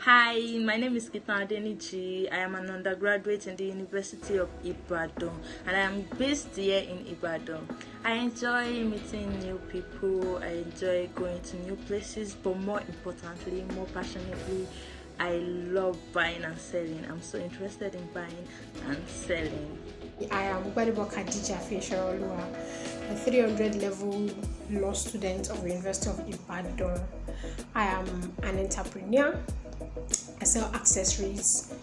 Hi, my name is Kitan Adenichi. I am an undergraduate in the University of Ibadan and I am based here in Ibadan. I enjoy meeting new people, I enjoy going to new places, but more importantly, more passionately, I love buying and selling. I'm so interested in buying and selling. I am Gbadebo Khadija Fesharolua, a 300 level law student of the University of Ibadan. I am an entrepreneur. I sell accessories,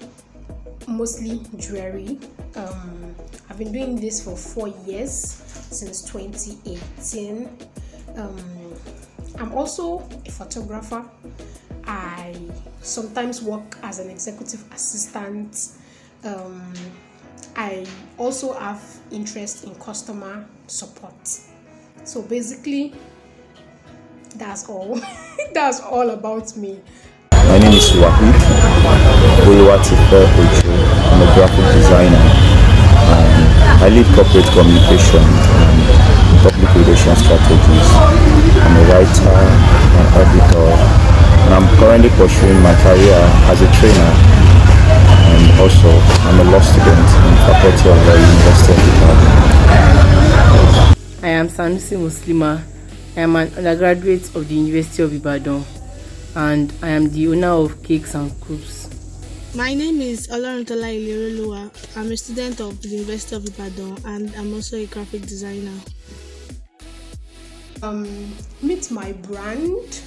mostly jewelry. I've been doing this for 4 years, since 2018. I'm also a photographer. I sometimes work as an executive assistant. I also have interest in customer support. So basically, that's all. That's all about me. My name is Wahid Oluwatife Ojo. I'm a graphic designer. I lead corporate communication and public relations strategies. I'm a writer, an editor, and I'm currently pursuing my career as a trainer. And also, I'm a law student in the Faculty of Law, University of Ibadan. I am Sanusi Muslima. I am an undergraduate of the University of Ibadan and I am the owner of Cakes and Coops. My name is Oloruntola Ileroluwa. I'm a student of the University of Ibadan and I'm also a graphic designer. Meet my brand.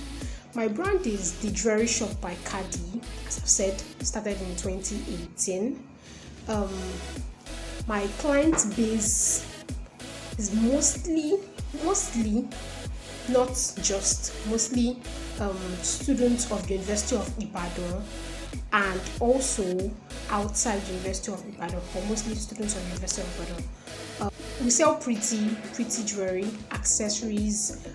My brand is the Jewelry Shop by Kadi. As I've said, started in 2018. My client base is mostly, not just, mostly students of the University of Ibadan and also outside the University of Ibadan, but mostly students of the University of Ibadan. We sell pretty jewelry, accessories,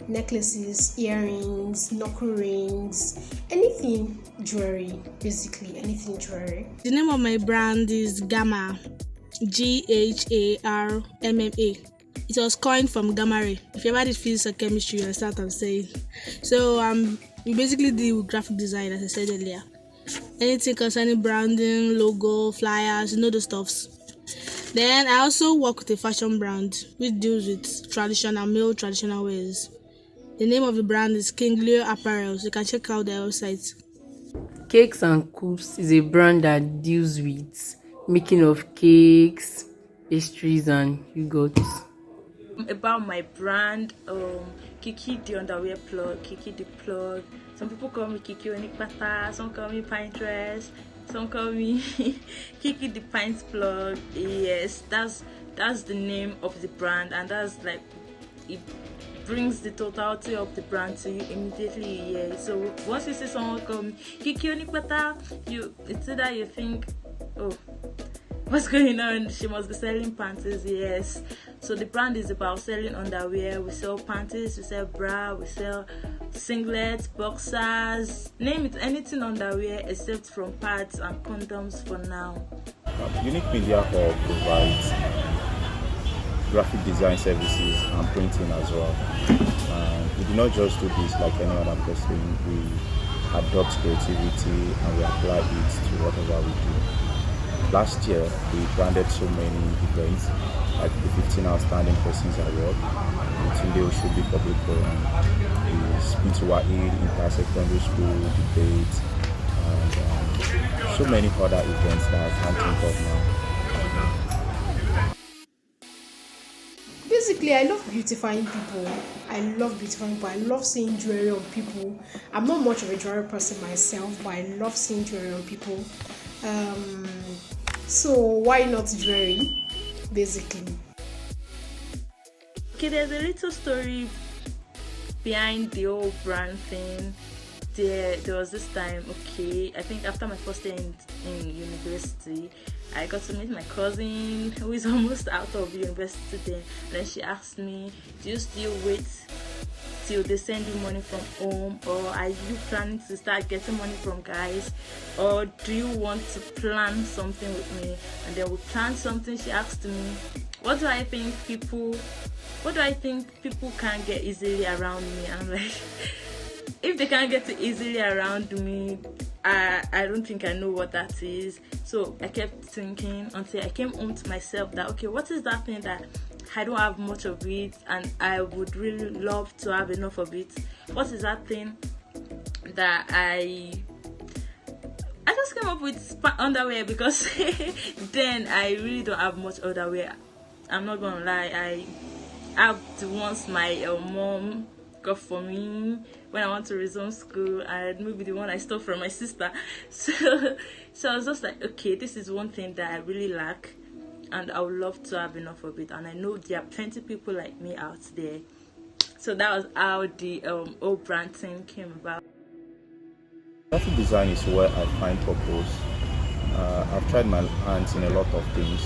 necklaces, earrings, knuckle rings, anything jewelry, basically anything jewelry. The name of my brand is Gamma, Gharmma. It was coined from gamma ray. If you ever did physics or chemistry, you understand what I'm saying. So we basically deal with graphic design, as I said earlier. Anything concerning branding, logo, flyers, the stuffs. Then I also work with a fashion brand which deals with male traditional wears. The name of the brand is King Leo Apparel, so you can check out their website. Cakes and Coops is a brand that deals with making of cakes, pastries and yogurts. About my brand, Kiki the underwear plug, Kiki the plug. Some people call me Kiki Onikpata, some call me Pinterest, some call me Kiki the Pint plug. Yes, that's the name of the brand, and that's like it brings the totality of the brand to you immediately. Yeah. So once you see someone call me Kiki Onikpata, it's either you think, oh, what's going on? She must be selling panties. Yes. So the brand is about selling underwear. We sell panties, we sell bra, we sell singlets, boxers, name it, anything underwear except from pads and condoms for now. Unique Media Hub provides graphic design services and printing as well. We do not just do this like any other person. We adopt creativity and we apply it to whatever we do. Last year, we branded so many events, like the 15 Outstanding Persons Award, the Tunde Oshobi Public Forum, the Speed to Wahid Inter-Secondary School debate, and so many other events that I can't think of now. Basically, I love beautifying people. I love seeing jewelry on people. I'm not much of a jewelry person myself, but I love seeing jewelry on people. So why not jewelry, basically? Okay, there's a little story behind the whole brand thing. There was this time, okay, I think after my first day in university, I got to meet my cousin who is almost out of university then. And then she asked me, do you still wait till they send you money from home, or are you planning to start getting money from guys, or do you want to plan something with me? And then we planned something. She asked me, what do I think people can get easily around me? I'm like, if they can't get it easily around me, I don't think I know what that is. So I kept thinking until I came home to myself that, okay, what is that thing that I don't have much of it and I would really love to have enough of it? What is that thing that I just came up with underwear, because then I really don't have much underwear. I'm not gonna lie, I have the ones my mom got for me when I want to resume school, and maybe the one I stole from my sister. So I was just like, okay, this is one thing that I really lack, and I would love to have enough of it. And I know there are plenty of people like me out there. So that was how the whole brand thing came about. Graphic design is where I find purpose. I've tried my hands in a lot of things.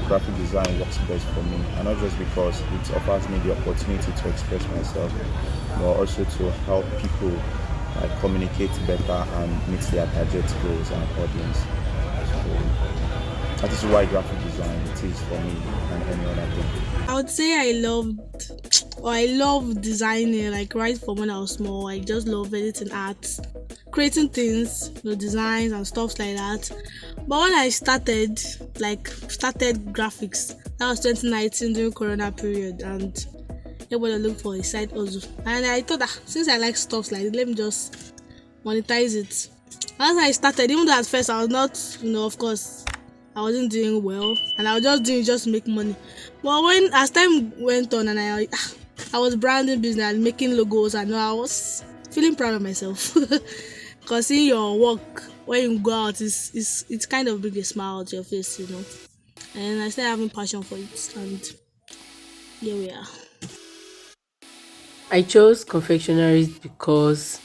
Graphic design works best for me, and not just because it offers me the opportunity to express myself, but also to help people communicate better and meet their target goals and audience. So that is why graphic design it is for me and any other thing. I would say I love designing, like right from when I was small. I just love editing art, creating things, designs and stuff like that. But when I started graphics, that was 2019 during Corona period, and everybody looked for a side hustle. And I thought that since I like stuff like that, let me just monetize it. As I started, even though at first I was not, of course, I wasn't doing well, and I was just doing it just to make money. But as time went on, and I was branding business and making logos, and I was feeling proud of myself. Because seeing your work when you go out it's kind of bring a smile to your face, And I started having passion for it, and here we are. I chose confectionaries because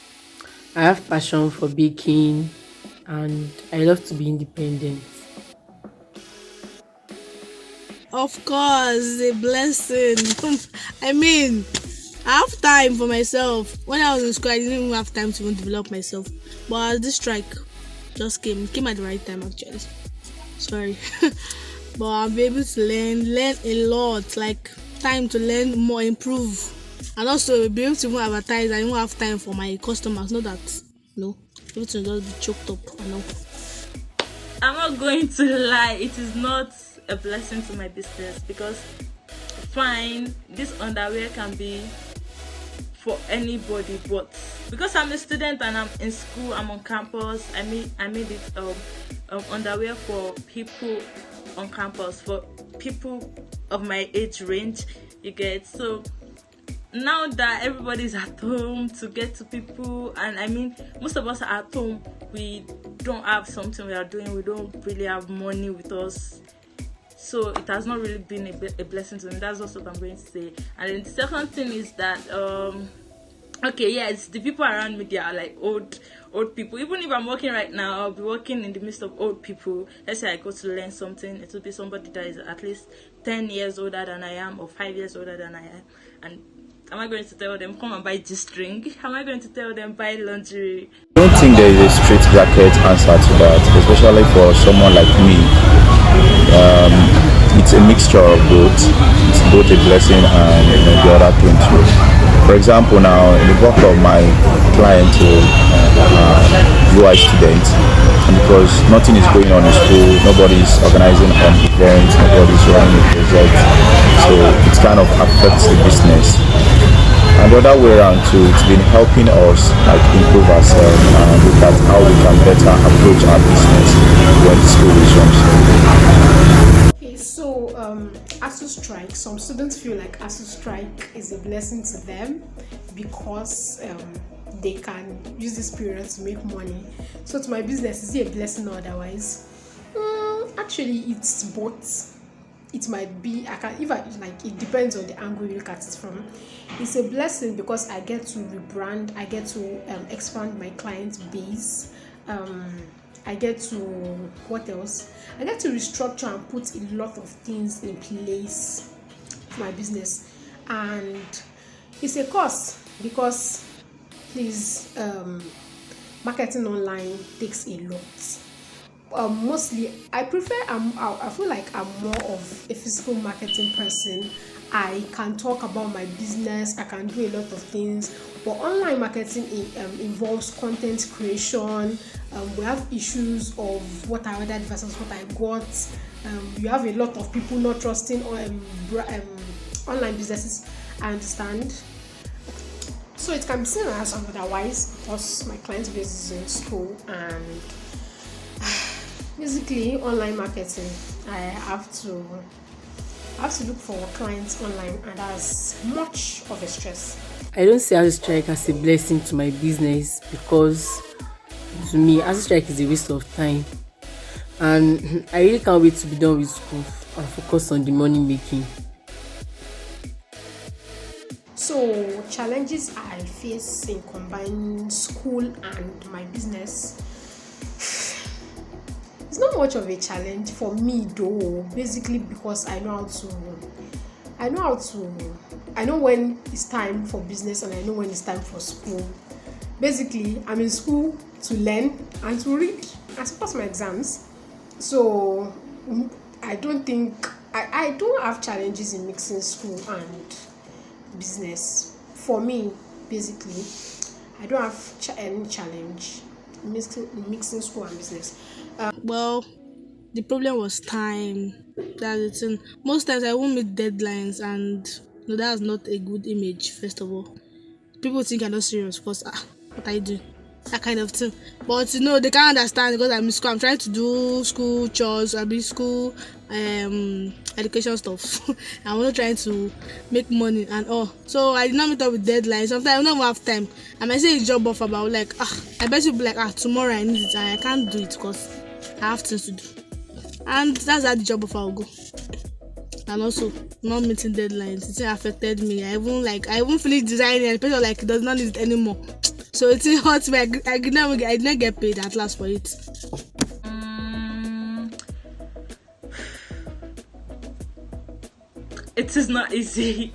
I have passion for baking and I love to be independent. Of course, it's a blessing. I mean, I have time for myself. When I was in school, I didn't even have time to even develop myself. But this strike just came at the right time, actually. Sorry. But I'll be able to learn a lot, like time to learn more, improve. And also be able to even advertise. I don't have time for my customers. Not that, everything will just be choked up. I'm not going to lie, it is not a blessing to my business, because fine, this underwear can be for anybody, but because I'm a student and I'm in school, I'm on campus, I made it underwear for people on campus, for people of my age range, you get. So now that everybody's at home, to get to people, and most of us are at home, we don't have something we are doing, we don't really have money with us, so it has not really been a blessing to me. That's also what I'm going to say. And then the second thing is that okay, yes, the people around me, they are like old people. Even if I'm working right now, I'll be working in the midst of old people. Let's say I go to learn something, it will be somebody that is at least 10 years older than I am, or 5 years older than I am. And am I going to tell them, come and buy this drink? Am I going to tell them, buy lingerie? I don't think there is a straight jacket answer to that, especially for someone like me. It's a mixture of both. It's both a blessing and the other thing too. For example, now in the work of my client UI students, and because nothing is going on in school, nobody is organizing an event, nobody is running a project, so it kind of affects the business. And the other way around too, it's been helping us improve ourselves and look at how we can better approach our business when the school resumes. Okay, so ASUU strike. Some students feel like ASUU strike is a blessing to them because they can use this period to make money. So to my business, is it a blessing or otherwise? Actually, it's both. It might be, it depends on the angle you look at it from. It's a blessing because I get to rebrand, I get to expand my client base. I get to, what else? I get to restructure and put a lot of things in place for my business. And it's a cost because please, marketing online takes a lot. Mostly I feel like I'm more of a physical marketing person. I can talk about my business, I can do a lot of things. But online marketing involves content creation. We have issues of what I ordered versus what I got. You have a lot of people not trusting online businesses. I understand. So it can be seen as otherwise because my client base is in school, and basically online marketing, I have to look for clients online, and that's much of a stress. I don't see ASUU strike as a blessing to my business because to me ASUU strike is a waste of time, and I really can't wait to be done with school and focus on the money making. So challenges I face in combining school and my business, it's not much of a challenge for me though, basically because I know when it's time for business and I know when it's time for school. Basically, I'm in school to learn and to read and to pass my exams. So I don't have challenges in mixing school and business. For me, basically, I don't have any challenge in mixing school and business. Well, the problem was time. That's the thing. Most times I won't meet deadlines, and no, that's not a good image. First of all, people think I'm not serious because what I do, that kind of thing. But they can't understand because I'm in school. I'm trying to do school chores, school education stuff. I'm also trying to make money and all. So I did not meet up with deadlines. Sometimes I don't have time. I might say a job offer, but like I bet you be like tomorrow I need it and I can't do it because I have things to do. And that's how the job offer will go. And also not meeting deadlines, it affected me. I even finish designing and people like does not need it anymore. So it hurts me. I did not get paid at last for it. It is not easy,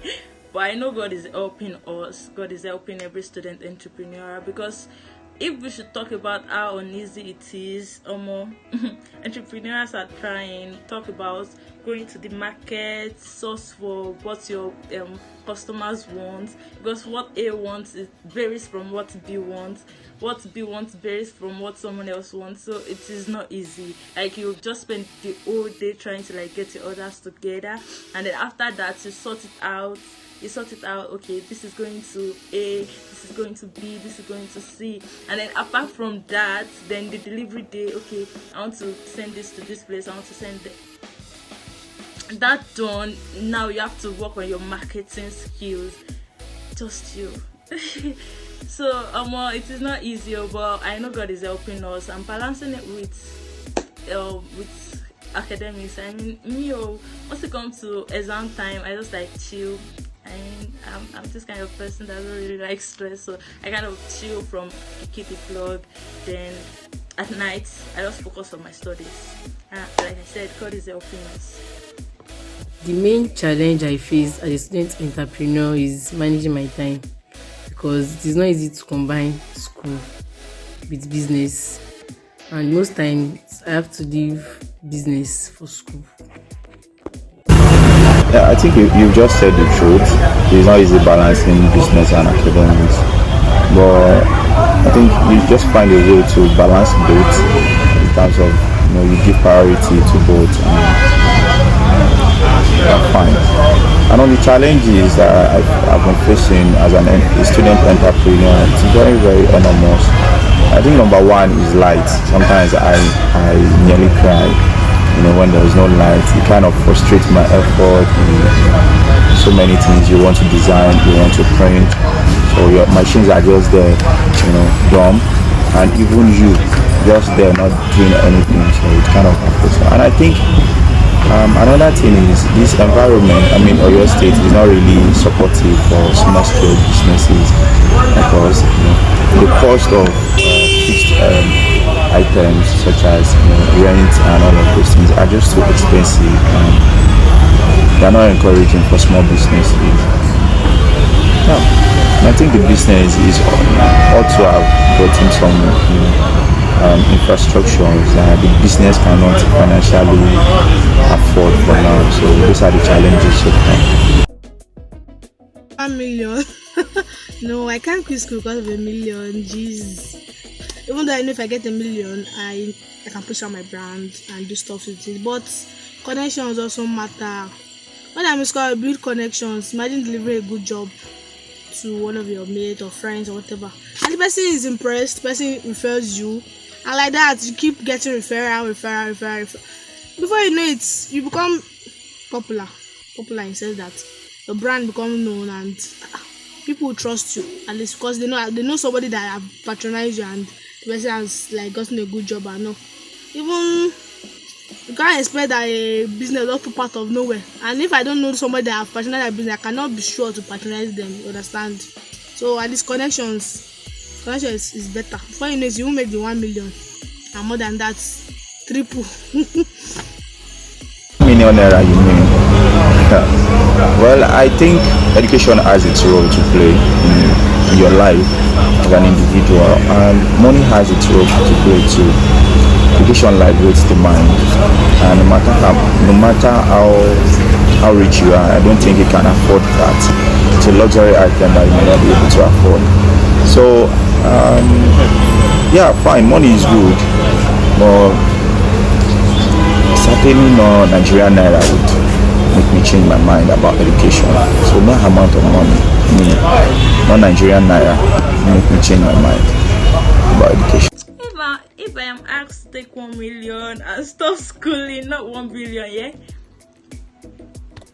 but I know God is helping us. God is helping every student entrepreneur, because if we should talk about how uneasy it is, entrepreneurs are trying. Talk about going to the market, source for what your customers want, because what A wants varies from what B wants. What B wants varies from what someone else wants. So it is not easy. Like, you just spend the whole day trying to get your orders together, and then after that you sort it out. Okay, this is going to A, this is going to B, this is going to C, and then apart from that, then the delivery day, okay, I want to send this to this place, I want to send that done. Now you have to work on your marketing skills, just you. So it is not easy, but I know God is helping us. I'm balancing it with academics. I mean, once it comes to exam time, I just chill. I'm this kind of person that doesn't really like stress, so I kind of chill from Kitty vlog. Then at night I just focus on my studies. Like I said, God is helping us. The main challenge I face as a student entrepreneur is managing my time, because it is not easy to combine school with business, and most times I have to leave business for school. Yeah, I think you just said the truth. It's not easy balancing business and academics, but I think you just find a way to balance both in terms of you give priority to both, and that's fine. And on the challenges that I've been facing as a student entrepreneur, it's very, very enormous. I think number one is light. Sometimes I nearly cry. When there is no light, it kind of frustrates my effort. So many things you want to design, you want to print, so your machines are just there, dumb, and even you just there not doing anything. So it kind of affects. And I think another thing is this environment. Oyo State is not really supportive for small scale businesses, because the cost of fixed items such as rent and all of those things are just too expensive, and they are not encouraging for small businesses. Yeah. And I think the business is ought to have gotten some infrastructures that the business cannot financially afford for now. So those are the challenges so far. 1 million. No, I can't quit school because of a million. Jeez. Even though I know if I get a million, I can push out my brand and do stuff with it. But connections also matter. When I'm in school, I build connections. Imagine delivering a good job to one of your mates or friends or whatever, and the person is impressed. The person refers you, and like that, you keep getting referral. Before you know it, you become popular. Popular in the sense that your brand becomes known and people will trust you, at least because they know somebody that have patronized you and the person has like gotten a good job and no. Even you can't expect that a business will pop out of nowhere. And if I don't know somebody that have patronized that business, I cannot be sure to patronize them. You understand? So at least connections is better. Before you know it, you will make the 1 million, and more than that, triple. Millionaire, you mean? Well, I think education has its role to play in your life as an individual, and money has its role to play too. Education liberates the mind, and no matter how rich you are, I don't think you can afford that. It's a luxury item that you may not be able to afford. So, yeah, fine, money is good, but certainly no Nigerian naira would make me change my mind about education. So no amount of money, no Nigerian naira, make me change my mind about education. If I am asked to take 1 million and stop schooling, not 1 billion, yeah,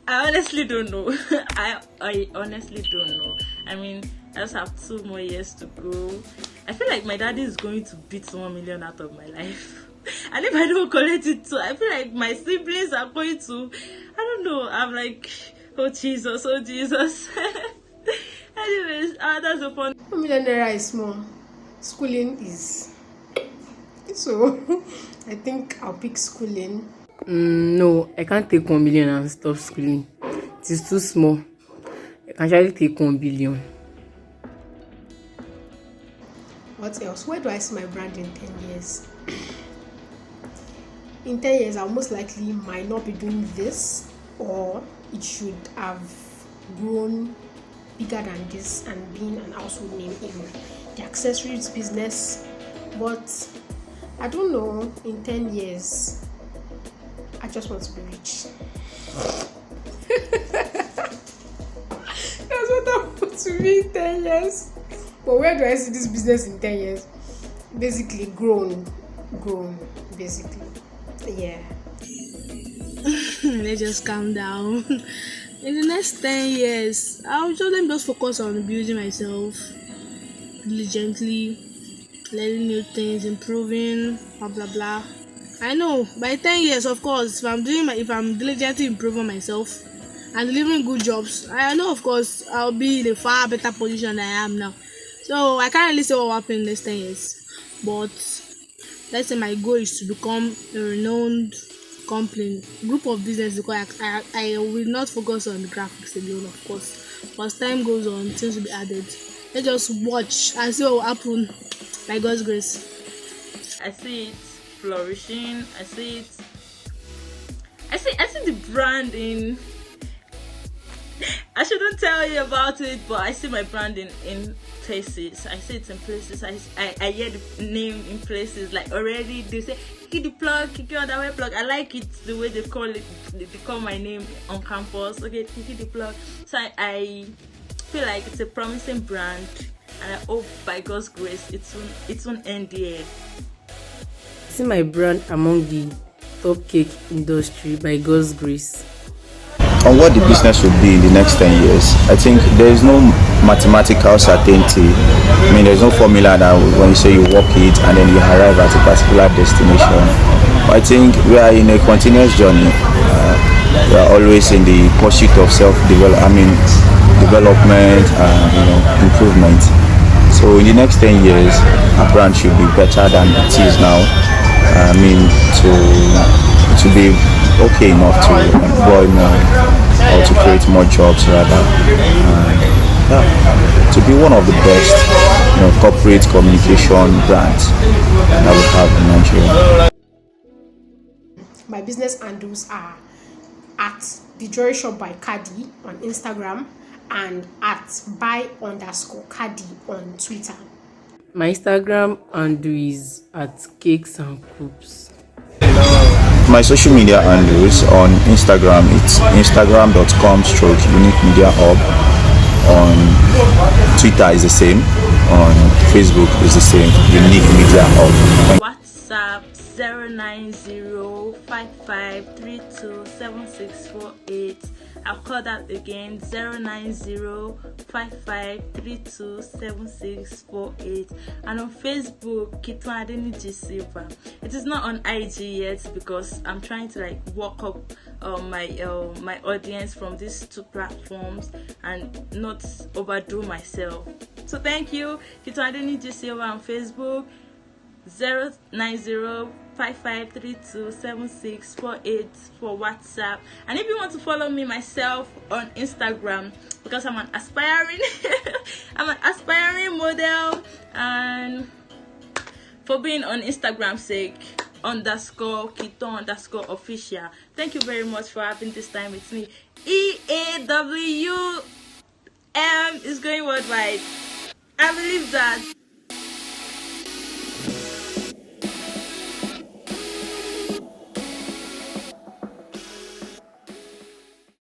I honestly don't know. I honestly don't know. I mean, I just have 2 more years to go. I feel like my daddy is going to beat 1 million out of my life. And if I don't collect it too, I feel like my siblings are going to, I don't know, I'm like, oh Jesus. Anyways, that's the fun. 1 million naira is small. Schooling is. So I think I'll pick schooling. No, I can't take 1 million and stop schooling. It is too small. I can actually take 1 billion. What else? Where do I see my brand in 10 years? In 10 years, I most likely might not be doing this, or it should have grown bigger than this and being an household name in the accessories business. But I don't know, in 10 years, I just want to be rich. That's what I want to be in 10 years. But where do I see this business in 10 years? Basically, grown, basically. Yeah. Let's just calm down. In the next 10 years, I'll just focus on building myself diligently, learning new things, improving, blah blah blah. I know by 10 years, of course, if I'm diligently improving myself and delivering good jobs, I know of course I'll be in a far better position than I am now. So I can't really say what will happen in the next 10 years. But let's say my goal is to become a renowned group of business, because I will not focus on the graphics alone, of course. But as time goes on, things will be added. Let's just watch and see what will happen by God's grace. I see it flourishing. I see the brand in. I shouldn't tell you about it, but I see my brand in places. I see it in places. I hear the name in places. Like already they say Kiki the plug, Kiki underwear plug. I like it the way they call it. They call my name on campus. Okay, Kiki the plug. So I feel like it's a promising brand, and I hope by God's grace it won't end here. I see my brand among the top cake industry by God's grace. On what the business will be in the next 10 years, I think there is no mathematical certainty. I mean, there's no formula that when you say you walk it and then you arrive at a particular destination. I think we are in a continuous journey. We are always in the pursuit of development and improvement. So in the next 10 years, our brand should be better than it is now. I mean, to be okay enough to employ more or to create more jobs rather, to be one of the best corporate communication brands that we have in Nigeria. My business handles are at the Jewelry Shop by Kadi on Instagram and at by_Kadi on Twitter. My Instagram handle is at cakes and coops. My social media handles on Instagram, it's instagram.com/unique media hub. On Twitter is the same. On Facebook is the same, unique media hub. WhatsApp 09055327648. I'll call that again, 09055327648. And on Facebook, Kitwan Adeniji Silva. It is not on IG yet because I'm trying to like walk up my audience from these two platforms and not overdo myself. So thank you, Kitwan Adeniji Silva on Facebook, 09055327648 for WhatsApp. And if you want to follow me myself on Instagram, because I'm an aspiring model, and for being on Instagram sake, _Kito_official. Thank you very much for having this time with me. EAWM is going worldwide. I believe that.